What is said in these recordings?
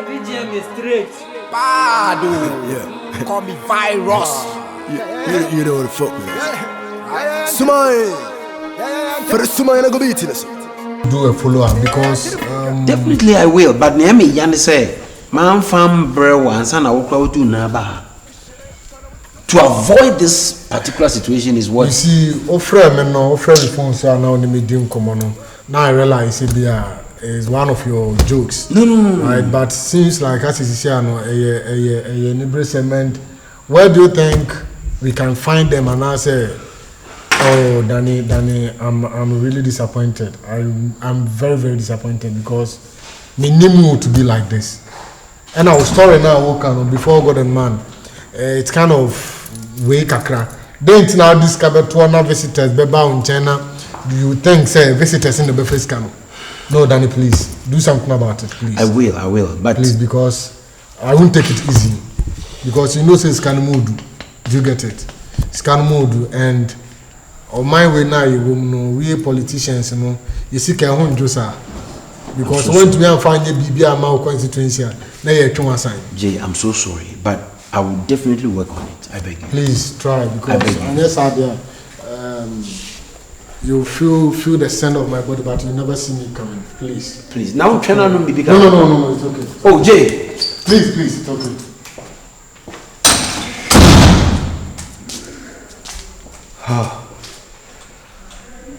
VGM is straight. Bad. Yeah. Call me virus. You know what the fuck, man. Smile. For the smile, I go beat it. Do a follow-up because Definitely I will, but Nehemi Yanni say, man farm brew once and I will crowd to Naba. To avoid this particular situation is what you see, offer me phone so now the medium common. Now I realize it is one of your jokes. No. Right, but seems like as you say, no, a cement. Where do you think we can find them? And I say, oh, Danny, I'm really disappointed. I'm very, very disappointed because me need to be like this. And I was story now, before God and man, it's kind of way kakra. Don't now discover 200 visitors, beba in China. Do you think, say, visitors in the buffet scan? No, Danny, please do something about it, please. I will, but please, because I won't take it easy. Because you know, say scan mood. Do you get it? Scan mood, and on my way now, you know, we politicians, you know, you see, can home Josa. Because when we find a BBA Mao constituency, now you're too much. Jay, I'm so sorry, but I will definitely work on it. I beg you. Please try, because unless out there, you feel the scent of my body, but you never see me coming. Please. Now turn on me. No, it's okay. Oh, Jay. Please, it's okay.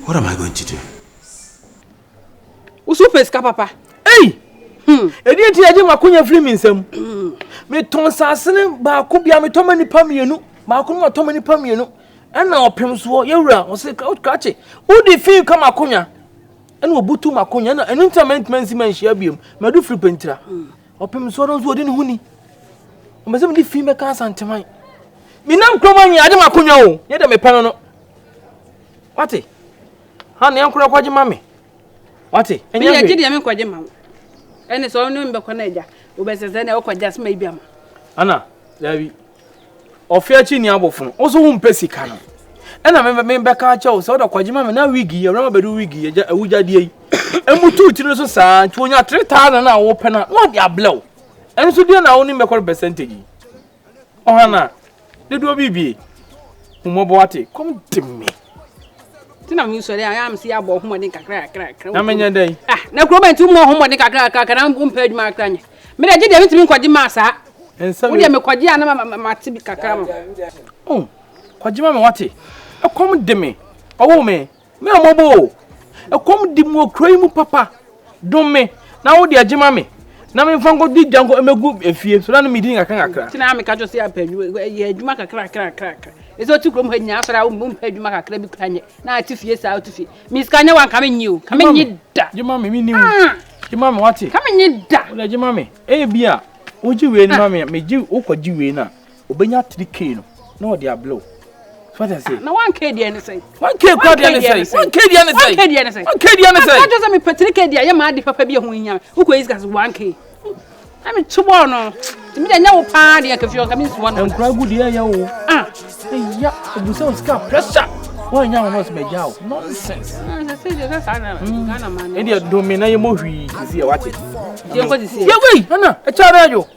What am I going to do? Usupeska papa. Hey! Edi enti aje makonya free me nsam. Me ton sasene ba ko bia me toma nipa mienu. Ma ko no toma nipa mienu. Ana opem so yewura o se krache. Wo di fi ka makonya. Ana obutu makonya na entertainment man si man hia biem. Ma do free pentira. Opem so no so odi ne huni. O me se me di fi me ka santeman. Me nam kromanyi aje makonya o. Ye de me pano no. Wate? Ha ne yankura kwaje mame. Wate? Me ya gidi ya me kwaje mawo. Ene so no mbe kwana eja. Obesese na okwaje asma ibi ama. Ana, Davi. Ofia chi ni abofun. Oso hu mpesi ka no. Ena me beka cha o so da kwaje mame na wigi ye rama bedu wigi ye awujade yi. Emutu ti no so saa ti onya 3000 na wo pe na no dia blow. Eno so dia na wo ni mbe kwa percentage. Ohana. Dedo bibie. Umobo wate. Come to me. Tina mi so there am see abo homodin kakra. Na menya dai. Na kro ban ti mo homodin kakra na mpa adwuma akranye. Me da gidi ya mitimi kwaje ma sa. Ensa wo dia me kwaje ana ma ti bi kakra ma. Oh. Kwaje ma me wate. E kom de me. Owo me. Me amobo. E kom di mu okrai mu papa. Dom me. Na wo dia agema me. Na me fango di jango emegu efie. So na no midin kakra. Tina me ka jo se apanyu ye adwuma kakra. Eso ti krom hanya asara wo mpa adwuma kakra bi kranye. Na atifie sa atifie. Miskanya wan kame nyiu. Kame nyi da. Jema me niu. Jema me wate. Kame nyi da. Wo jema me. Bia. Oji we ni mama me ji okwaji we na. Obenya 3k no. Na o dia blow. What I say? Na 1k dia ne say. 1k kwa dia ne say. 1k dia ne say. 1k dia ne say. 1k dia ne say. I just me 3k dia ya ma di papa bi ho nya. Uko is gas 1k. I'm tubo no. Me nya wo pa dia ka fi o ka mi so no. Enkura gu dia ya wo. Ya, obusa oska pressure. Why nya no se meja wo. Nonsense. Say just sana. Gana man. E dia do me na ye mo hwi sisi e wate. Ye ko sisi. Ye wei, hana, e chara ajo.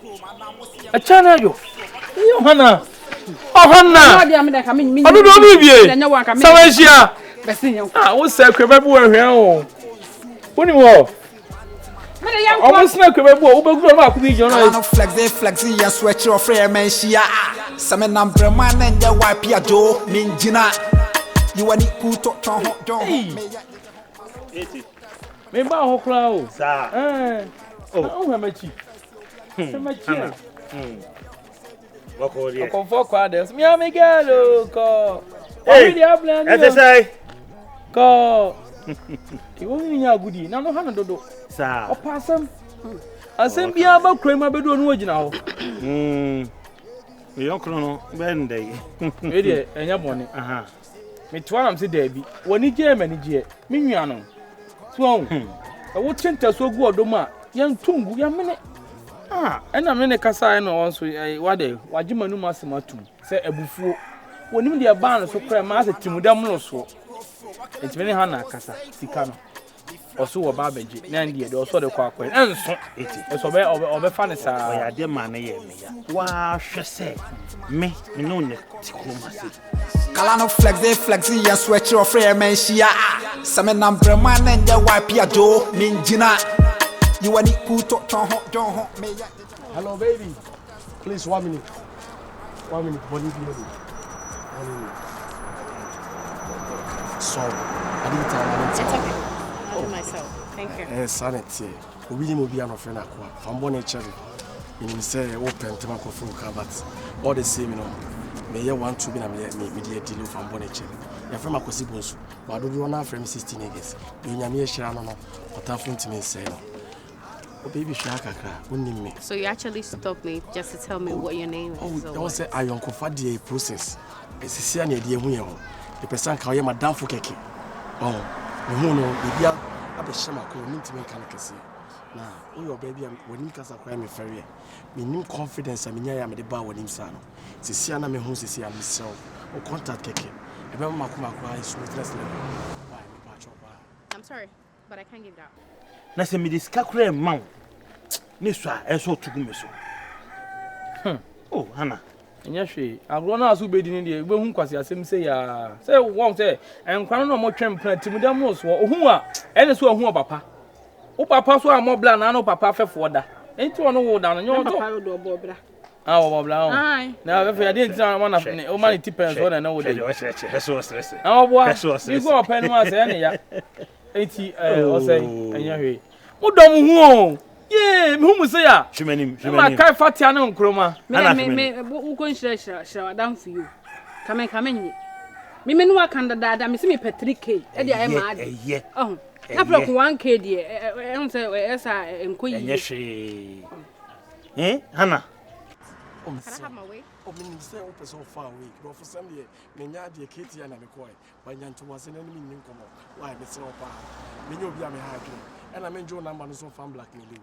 Yo hana. Hana. Dia me da ka mi. Odo do bibie. Nya wo ka mi. Sawashia. Besi nya. Wo se kweba bu ahwe o. Woni wo. Almost like a boy, Uber, I could be your flexing, yes, sweat your frame, and she some number man and your wife, Joe, Ninjina. You want it cool to don't me ba ho kra o sa oh ha machi wako dia ko fo kwa des mi amigelo ko o dia plan ete sai ko ti wo ni nya gudi na no ha no dodo sa o pasam asem bia ba krema bedo no wagina ho me yonkro no bende e de enya bone aha me to am se da bi woni je mani je me nwia no so wo tenta so gu odom a yan tungu ya mene ena mene kasa e no wonso wade wagimanu masematu se abufuo wonim de ba no so kra ma se timudam no so entime ha na kasa sika no also wo ba beji na ndie de also de kwa akwa enso eso obe fa ne sa oya de ma na ye me ya wa hwese me no ne tikoma se Kala no flexi ya switch your frame man shia. Some number man and ya wipe ya do minjina. You want it cool to don't me. Hello, baby. Please, 1 minute. 1 minute. What did you do? 1 minute. Sorry. I didn't tell you. It's okay. I'll do myself. Thank you. Sanity. We will be an offender. From Bonnie Cherry. You say open to my coffee, but all the same, you know. May you want to be a media deal from Bonnie Cherry. Your friend Macosibos, but I don't want from 16 years. You are mere Shannon, but I found to me say. Oh, baby, Shaka, wouldn't me. So you actually stopped me just to tell me what your name is. Oh, don't say I uncovered the process. It's a serious idea. The person can hear Madame Fouquet. Oh, no, baby, I'll be Shama calling to make a say. Now, oh, your baby, when you cast a crime, ferry. Me new confidence, I mean, I am the bar with him, son. It's a Siana, me who's a Sian myself, or contact Keke. Remember, Makuma is sweetless. I'm sorry, but I can't give that. na se me diskakure man ne so a eso tugume so oh hana enya hwe agro na aso bedi ne de behu kwase asem se ya se won se enkwan no mo twem plan timudam no so ohu a ene so ohu papa o papa so amobla na no papa fefo da enti ono wo da no nyo to papa do obobra wo bla o na be fe ade enti na na o mani tipens wo na wo de eso stress bo ni go open no ase ene ya enti o say enya hwe mo dom hu o ye me hu say ya hwemanim ma kai fatia na nkroma me wo ko nshira adam for you kame nyi me no akanda dada me se me Patrick e dia e ma ade oh na pro ko 1k die e say esa enkoyi enya hwe hana Can I have my way? Oh, me say open so far away. But for some year, me nya de Katie and me koi. But nyanto was an enemy nin komo. Why me say opa? Me nyo bia me ha adwene. And I mean Joe number no so fan blackmail you.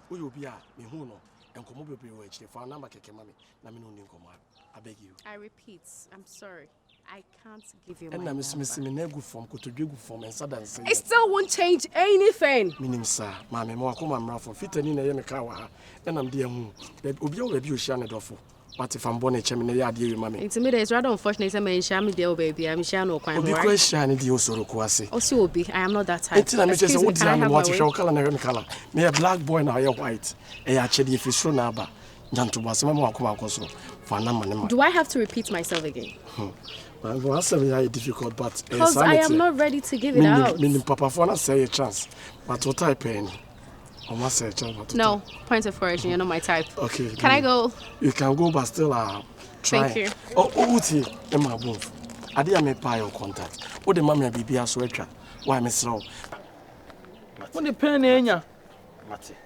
Who you bia me hu no. En komo be we echi. For number keke mami. Na me no nin komo. I beg you. I repeat, I'm sorry. I can't give you and my number. And me good form, ko to good form and sad and say. It still won't change anything. Minim sir, mama mo akoma mra for fitani na ye me ka wa ha. And I'm there hu. Obi o be o share na dofo. What if I'm born a chairman? Yeah, dear, mammy. It's me, it's rather unfortunate. I'm in Shami, dear baby. I'm Shano, quite because Shani, dear, so quasi. Also, will be. I am not that type. It's not just what I want to show color and color. May a black boy now, you're white. Actually, if it's so naba, Janto was a mamma for number. Do I have to repeat myself again? Well, that's very difficult, but because I am not ready to give it out. Meaning, Papa, for us, say a chance, but what I pay. No, point of correction, you're not my type. Okay. Can I go? You can go, but still try. Thank you. Oh, Uti, Emma Wolf. I didn't make your contact. What the mammy be a sweater? Why, Miss Rowe? What the pen in ya? Mate.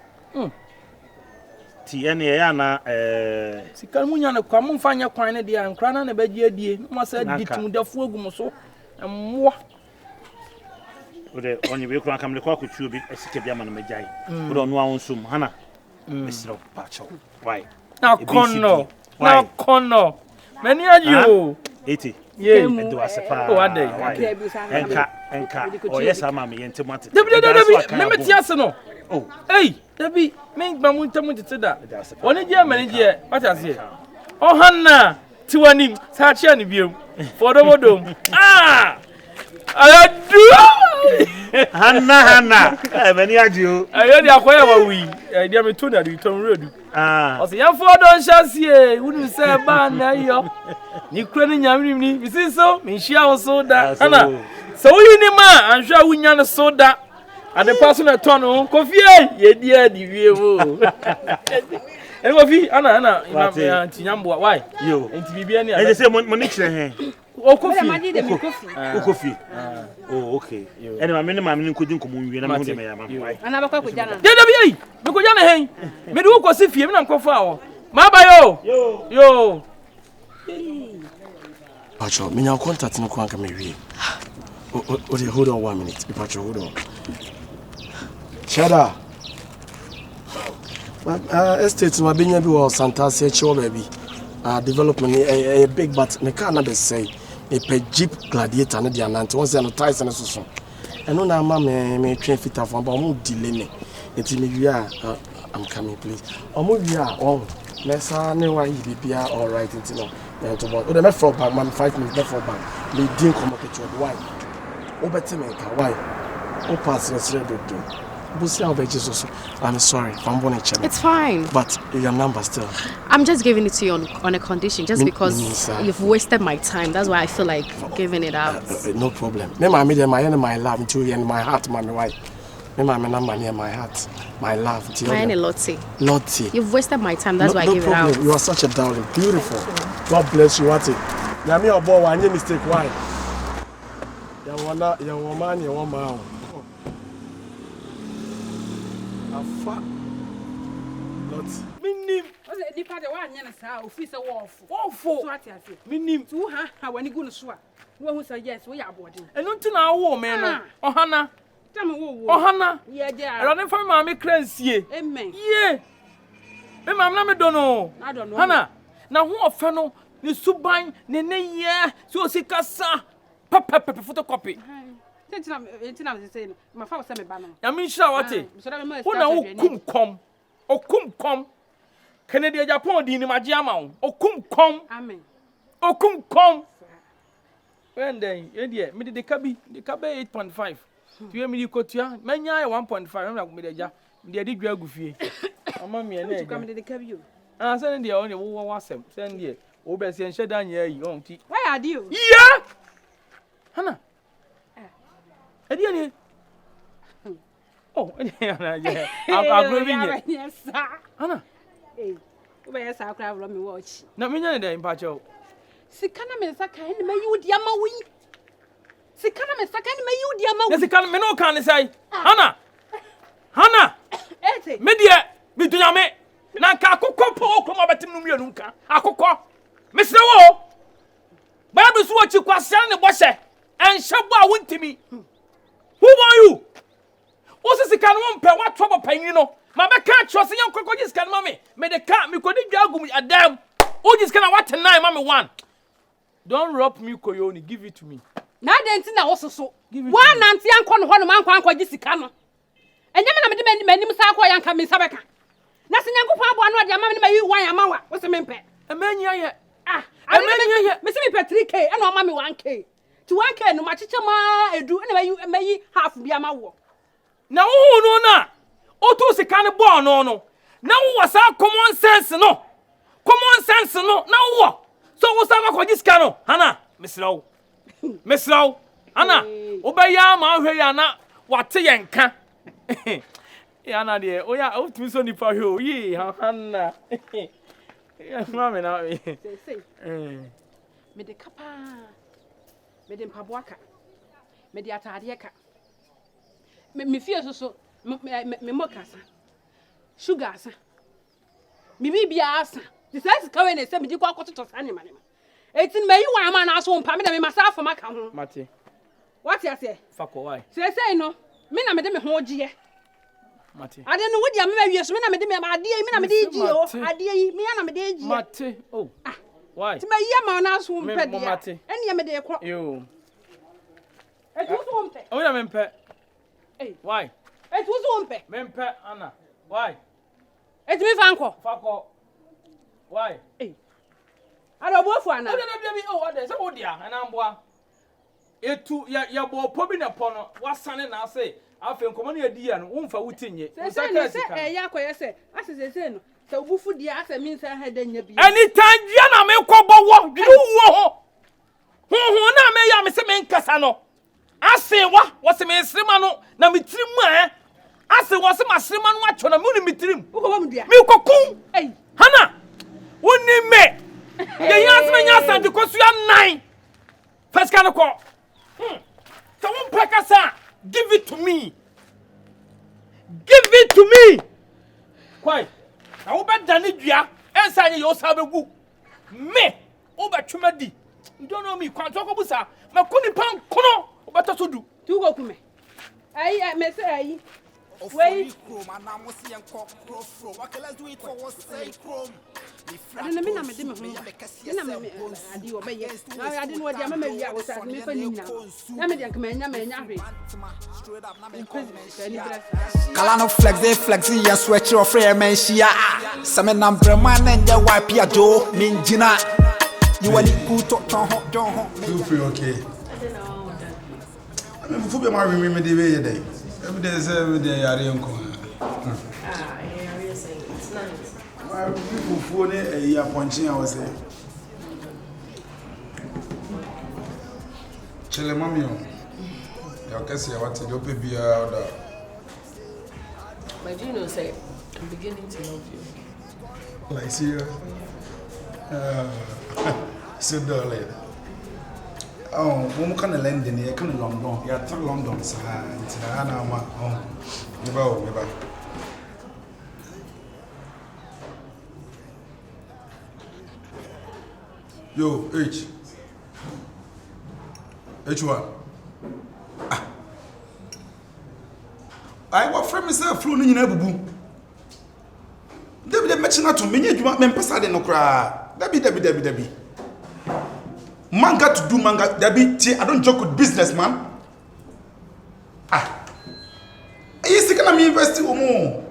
Tiana, Sikamunya, come on, find your coin at the and crown and a bed ye dear. Must have been the full so and what? Only we can come to cock with you, a sick man, Majai. We don't know some Hannah. Mr. Pacho. Why? Now, Conno. Now, Conno. Many are you? 80. Yeah, do us a far. What day? And cat. Oh, yes, I'm mammy and tomato. Let me tell you. Oh, hey, Debbie, make my winter to that. Only Germany, dear. What I say? Oh, Hannah, to an him, such an view for the Wodom. Ah! I do. Hannah, many are you. I heard you acquire we. I dear me to that return road. Ah, I say, I'm for don't chassis. Wouldn't say a band. You couldn't have me. You see so? Me share soda. Hannah. So you need man, I'm sure we know soda. And the person at Tono, coffee, ye dear, the view. And coffee, Anna, Tinyambo, why? You, and to be any. I say, Monique. Oh, coffee. Oh, okay. And my minimum couldn't come in. I never cook with Jana. Debbie, look at Jana. Hey, me do go see him and coffee. Mabayo, yo. Pacho, me now contact no kwanka me. Hold on 1 minute. Pacho, hold on. Cheddar. Estates my being able Santa say baby. Development a big but me can't be say a Jeep Gladiator and the Anant once and ties and so. And no mama me train fit of but mo delay me. Enti me wi I'm coming please. Omo wi Nessa ne wa yi bibia all right enti no. And to but o dey for back man 5 minutes before back. Me din come up with why. O better me ka why. O pass the do. I'm sorry. It's fine. But your number still. I'm just giving it to you on a condition, just because you've wasted my time. That's why I feel like giving it out. No problem. My love into you and my heart, mommy. Why? My number near my heart, my love. Lottie. You've wasted my time. That's why I give it out. You are such a darling. Beautiful. God bless you. What it? Yami or boy, one mistake. Why? Your woman, your woman. Afa. Not. Minim. What's the nipa de one yana sa office wolf. So what you say? Minim. Tu ha when you go to so. Who say yes, we are boarding. And until now, woman, no. Ohana. Tell me who. Ohana. Yeah, yeah. Running for mammy crancy. Amen. Yeah. Me mamma me don't know. I don't know. Hana. Now who ofano ni suban ne ye so sikasa. Papa photocopy. Entina say my father say me ba no. Ya me sure what e. Who na okum kom. Okum kom. Kennedy Japan di ni magia ma wo. Okum kom. Amen. Okum kom. When then me de kabi 8.5. Tu me di kotua manya 1.5 na me de ja. Me de dwa agufie. Mama me na. Tu come de kabi o. Ah send de o ne wo wasem. Send de o be se nhye da nya yi on ti. Why are you? Yeah. Hana. Ediani. Oh, yeah. I'm growing here. Hana. Hey. Ube ya sa akra vlo me watch. Na me nya dey mpacho. Sikana me saka ni me yudi ama wi. Sikana me saka ni me yudi ama wi. Na sikana me no kan say. Hana. Hana. Ete. Me die me dunya me. Na ka akokọ po okoma betim no mienu nka. Akokọ. Me sre wo. Bible so wachi kwase ne bose. En shebo a wontimi. Who are you? What's the kind of one what trouble paying you know? My can't trust young crocodiles can mommy. May the cat me could jagum a damn. Oh, this kind of what tonight, mommy one. Don't rob me, Koyoni. Give it to me. Now then, also so. Give it one auntie and one man can't Jessica. And then many Sako and Kami Sabaka. Nothing Uncle Papa, no, your mammy, you why am I? What's the man pet? A man, yeah. I mean, Miss Patrick, and no mammy 1K. To 1K, no much do anyway, you may half be a maw. Now, oh, no, no. Oh, to kind of born, no. Now, what's our common sense, no? Common sense, no. Now, what? So, what's our this canoe, Hannah, Miss Low? Miss Low, Hannah, obey ya, Mahayana, what a yanka. Yana, dear, oh, yeah, oh, to Sonny for you, ye, Hannah. Yes, mammy, now, say, me the capa, me the pabuaka, me the atadiaka. Me feel so me mokasa sugar sa me bibia asa the size ka we na se me di kwa kwato to sa nyama nyama etin me yi wa ma na so mpa me na me masa afọ maka ho mate what you say fako why say no me na me de me ho giye mate ade no wodi am ma wiye so me na me de me ade me na me de gi o ade yi me na me de gi mate oh why ti me yi ma na so mpa dia mate ene me de kro yo etu so mpa o ya me mpa hey why etu so mpa me mpa ana why etu me fako why hey ado bofu ana o de bi oh ade se wo dia ana mboa etu ya bo pobi na pono wasane na ase afa nkomo na edi ya no wo mfa wutinye usaka sika ya akoye se asese no se obufu dia ase mi nsa ha danya bi anytime dia na me kobowo dwiwo ho na me ya me se me nkasa no ase wa se me srema no na me tirim ase wo se ma srema no acho na me ni me tirim uko bam dia me kokun eh Hana woni me ye yas me nya sante ko su ya 9 first kan ko so won pekasa give it to me kwai na wo be dane dua ensa nye yo sa begu me wo be twema di you don't know me kwanto ko busa makuni pan kono wo be to so du tu go kume ai me say ai Wait. Okay, let's do it for what's sake, Chrome. I didn't mean I'm a demon. I didn't want to make you was at me for you now. I'm a young man, I'm a young Kalano flexi, and sweat your frame, and she some number man and your wipe your jaw, mean Gina. You want it good to John. Feel free, okay? I mean, before you marry me, every day. Every day, I don't come. It's nice. My people phone a year punching, I was saying. Chile, mommy. Your case, I want to do baby out. My Gino say, I'm beginning to love you. Like, serious? So, darling. Oh, when we come to London, you come to London. You are to London, sir. It's an hour. Oh, never. Yo, H1. I want from myself flew in a boo. Debbie mentioned to me, you want men passed in no cry. Debbie. Manga to do manga, Debbie. I don't joke with business, man. You see, can I invest in more?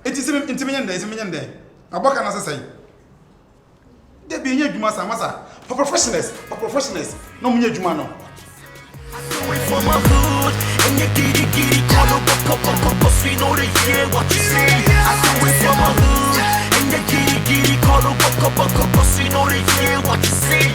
It is intimidate. Abaka na say. There be nye djuma masa. For professionals. No munye djuma no. For my hood, and you giddy, call up, so you know they hear what you say. I do it for my hood, and you giddy, call up, so you know they hear what you say.